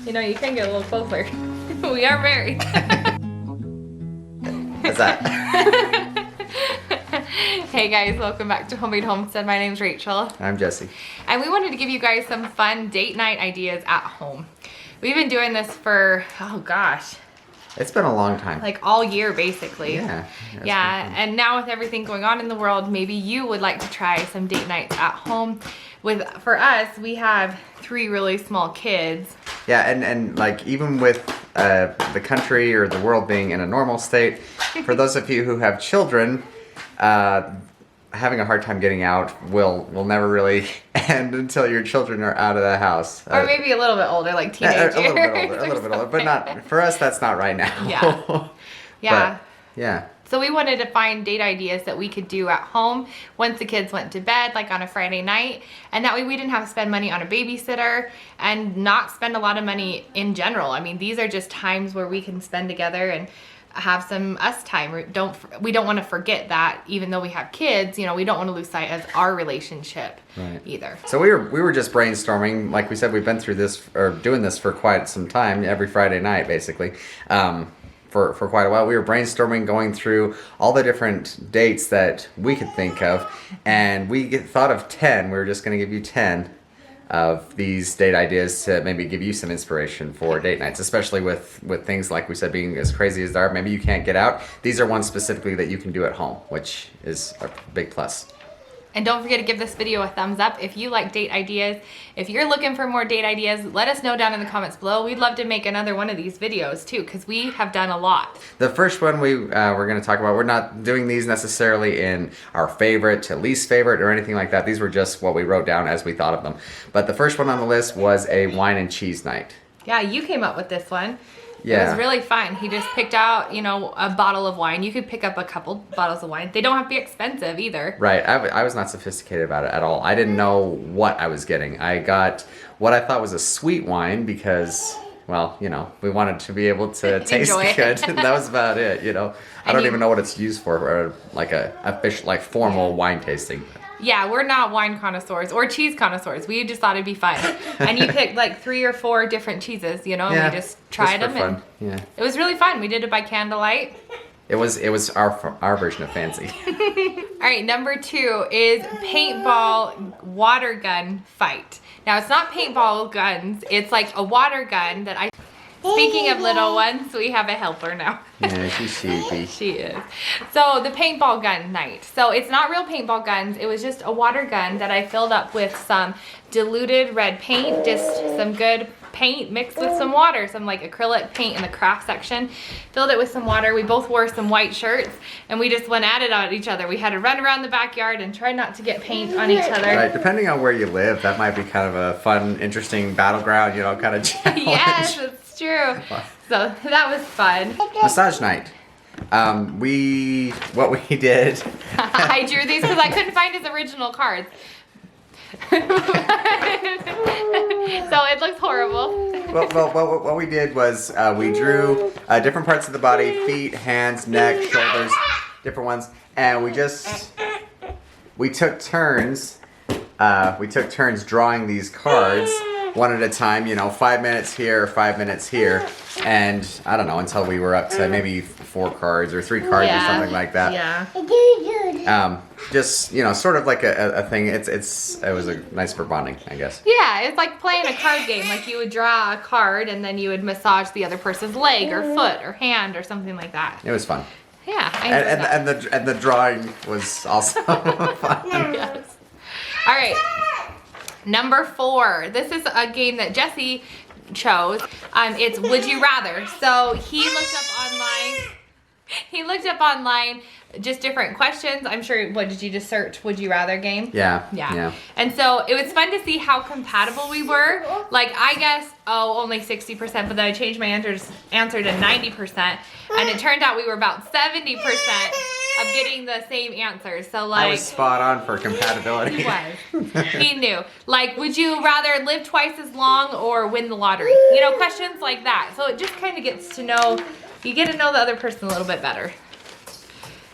You know, you can get a little closer. We are married. What's that? Hey guys, welcome back to Homemade Homestead. My name's Rachel. I'm Jesse. And we wanted to give you guys some fun date night ideas at home. We've been doing this for, oh gosh, It's been a long time. like all year basically. Yeah. Yeah, and now with everything going on in the world, maybe you would like to try some date nights at home. For us, we have 3 really small kids. Yeah, and like even with the country or the world being in a normal state, for those of you who have children, having a hard time getting out will never really end until your children are out of the house. Or maybe a little bit older, like teenagers. A little bit older, but not for us. That's not right now. Yeah. Yeah. But, yeah. So we wanted to find date ideas that we could do at home once the kids went to bed, like on a Friday night. And that way we didn't have to spend money on a babysitter and not spend a lot of money in general. I mean, these are just times where we can spend together and have some us time. We don't want to forget that, even though we have kids, you know, we don't want to lose sight of our relationship either. So we were just brainstorming. Like we said, we've been through this or doing this for quite some time, every Friday night basically. For quite a while, we were brainstorming, going through all the different dates that we could think of, and we thought of 10. We were just going to give you 10 of these date ideas to maybe give you some inspiration for date nights, especially with things like we said being as crazy as they are. Maybe you can't get out. These are ones specifically that you can do at home, which is a big plus. And don't forget to give this video a thumbs up if you like date ideas. If you're looking for more date ideas, let us know down in the comments below. We'd love to make another one of these videos too, because we have done a lot. The first one we're going to talk about, we're not doing these necessarily in our favorite to least favorite or anything like that. These were just what we wrote down as we thought of them. But the first one on the list was a wine and cheese night. Yeah, you came up with this one. Yeah. It was really fun. He just picked out, you know, a bottle of wine. You could pick up a couple bottles of wine. They don't have to be expensive either. Right. I was not sophisticated about it at all. I didn't know what I was getting. I got what I thought was a sweet wine because, well, you know, we wanted to be able to taste good. That was about it, you know. I don't even know what it's used for, or like a official, like formal wine tasting. Yeah, we're not wine connoisseurs or cheese connoisseurs. We just thought it'd be fun. And you picked like 3 or 4 different cheeses, you know, and we just tried them. Fun. And it was really fun. We did it by candlelight. It was our version of fancy. All right, number 2 is paintball water gun fight. Now, it's not paintball guns. It's like a water gun that Speaking of little ones, we have a helper now. Yeah, she's sleepy. She is. So the paintball gun night. So it's not real paintball guns. It was just a water gun that I filled up with some diluted red paint, just some good paint mixed with some water, some like acrylic paint in the craft section. Filled it with some water. We both wore some white shirts and we just went at it on each other. We had to run around the backyard and try not to get paint on each other. Right, depending on where you live, that might be kind of a fun, interesting battleground, you know, kind of challenge. Yes, it's true. So that was fun. Massage night. What we did. I drew these because I couldn't find his original cards. So it looks horrible. Well, what we did was we drew different parts of the body, feet, hands, neck, shoulders, different ones, and we took turns. We took turns drawing these cards one at a time. You know, 5 minutes here, 5 minutes here, and I don't know, until we were up to maybe 4 cards or 3 cards or something like that. Yeah. Just, you know, sort of like a thing. It was a nice for bonding, I guess. Yeah, it's like playing a card game. Like you would draw a card and then you would massage the other person's leg or foot or hand or something like that. It was fun. Yeah, I enjoyed that. And the drawing was also fun. Yes. All right. Number 4. This is a game that Jesse chose. It's Would You Rather. So he looked up online just different questions. I'm sure, what did you just search? Would you rather game? Yeah. And so it was fun to see how compatible we were. Like I guess, only 60%, but then I changed my answer to 90%. And it turned out we were about 70% of getting the same answers. So like, I was spot on for compatibility. He was. He knew. Like, would you rather live twice as long or win the lottery? You know, questions like that. So it just kind of gets to know, you get to know the other person a little bit better.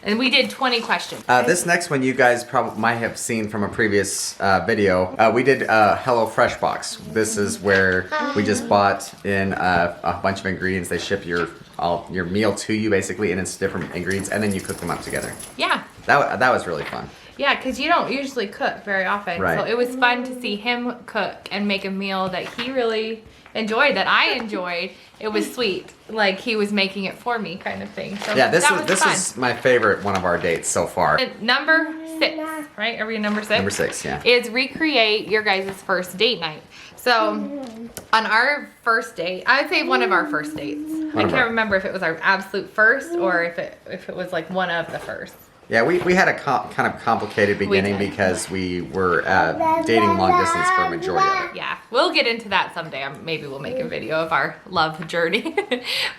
And we did 20 questions. This next one you guys probably might have seen from a previous video. We did Hello Fresh box. This is where we just bought in a bunch of ingredients. They ship your meal to you basically, and it's different ingredients, and then you cook them up together. Yeah. That was really fun. Yeah, because you don't usually cook very often. Right. So it was fun to see him cook and make a meal that he really enjoyed, that I enjoyed. It was sweet. Like he was making it for me kind of thing. So Yeah, this fun. is my favorite one of our dates so far. And number 6, right? Are we number 6? Number 6, yeah. Is recreate your guys' first date night. So on our first date, I would say one of our first dates. I can't remember if it was our absolute first or if it was like one of the first. Yeah, we had a kind of complicated beginning because we were dating long distance for a majority of it. Yeah, we'll get into that someday. Maybe we'll make a video of our love journey.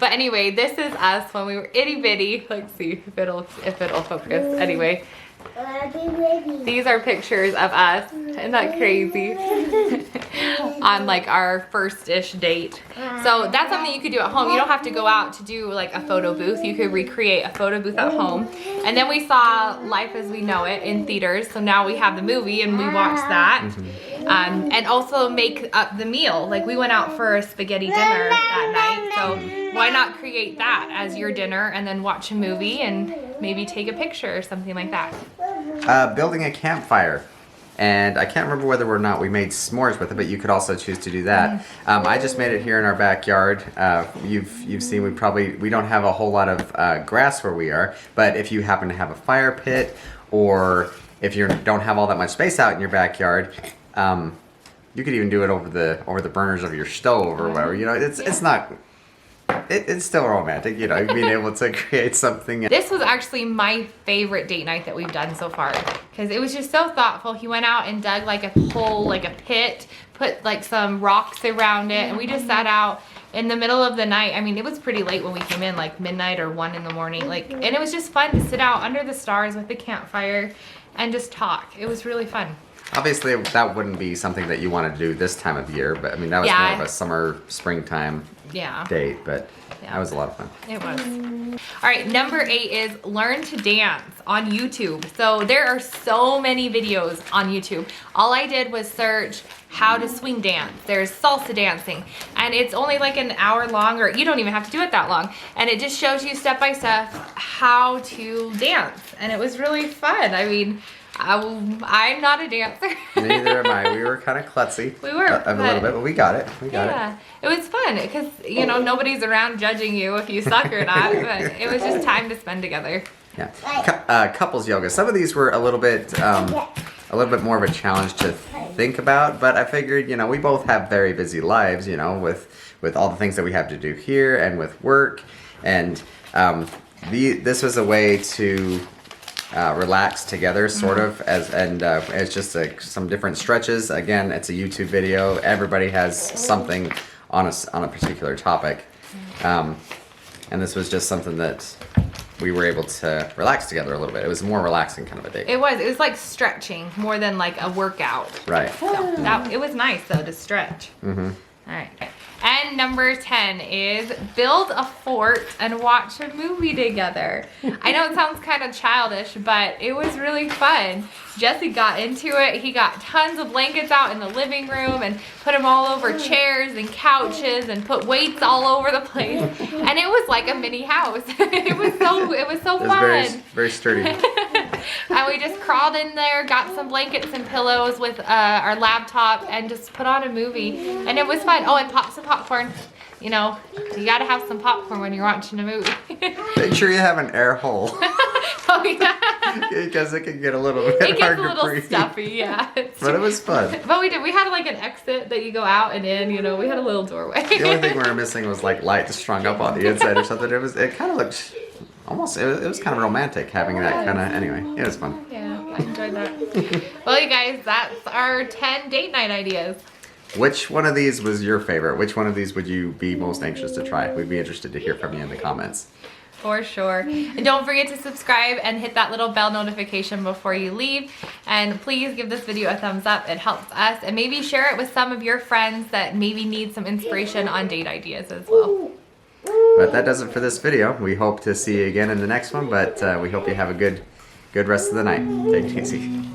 But anyway, this is us when we were itty bitty. Let's see if it'll focus. Anyway, these are pictures of us. Isn't that crazy? On like our first-ish date. So that's something you could do at home. You don't have to go out to do like a photo booth. You could recreate a photo booth at home. And then we saw Life as We Know It in theaters. So now we have the movie and we watched that. And also make up the meal. Like we went out for a spaghetti dinner that night. So why not create that as your dinner and then watch a movie and maybe take a picture or something like that. Building a campfire. And I can't remember whether or not we made s'mores with it, but you could also choose to do that. I just made it here in our backyard. You've seen we don't have a whole lot of grass where we are, but if you happen to have a fire pit, or if you don't have all that much space out in your backyard, you could even do it over the burners of your stove or whatever. You know, it's not. It's still romantic, you know, being able to create something. This was actually my favorite date night that we've done so far because it was just so thoughtful. He went out and dug like a hole, like a pit, put like some rocks around it, and we just sat out in the middle of the night. I mean, it was pretty late when we came in, like midnight or 1 in the morning. Like, and it was just fun to sit out under the stars with the campfire and just talk. It was really fun. Obviously, that wouldn't be something that you want to do this time of year, but I mean, that was more of a summer, springtime date, but that was a lot of fun. It was. All right, number 8 is learn to dance on YouTube. So there are so many videos on YouTube. All I did was search how to swing dance. There's salsa dancing, and it's only like an hour long, or you don't even have to do it that long. And it just shows you step by step how to dance, and it was really fun. I mean, I'm not a dancer. Neither am I. We were kind of klutzy. We were. A little bit, but we got it. We got it. It was fun because, you know, nobody's around judging you if you suck or not, but it was just time to spend together. Yeah. Couples yoga. Some of these were a little bit more of a challenge to think about, but I figured, you know, we both have very busy lives, you know, with all the things that we have to do here and with work, and this was a way to relax together, sort of, it's just some different stretches. Again, it's a YouTube video. Everybody has something on a particular topic, and this was just something that we were able to relax together a little bit. It was more relaxing kind of a date. It was like stretching more than like a workout. Right. So it was nice though to stretch. All right. And number 10 is build a fort and watch a movie together. I know it sounds kind of childish, but it was really fun. Jesse got into it. He got tons of blankets out in the living room and put them all over chairs and couches and put weights all over the place. And it was like a mini house. It was so fun. Very, very sturdy. And we just crawled in there, got some blankets and pillows with our laptop, and just put on a movie. And it was fun. Oh, and pop some popcorn. You know, you gotta have some popcorn when you're watching a movie. Make sure you have an air hole. Oh yeah. Because it can get a little bit It hard gets a to little breathe. stuffy, yeah. But it was fun. But we did. We had like an exit that you go out and in. You know, we had a little doorway. The only thing we were missing was like light strung up on the inside or something. It kind of looked almost. It was kind of romantic having that kind of. Anyway, it was fun. Yeah, I enjoyed that. Well, you guys, that's our 10 date night ideas. Which one of these was your favorite? Which one of these would you be most anxious to try? We'd be interested to hear from you in the comments. For sure. And don't forget to subscribe and hit that little bell notification before you leave. And please give this video a thumbs up. It helps us. And maybe share it with some of your friends that maybe need some inspiration on date ideas as well. But that does it for this video. We hope to see you again in the next one, but we hope you have a good rest of the night. Take it easy.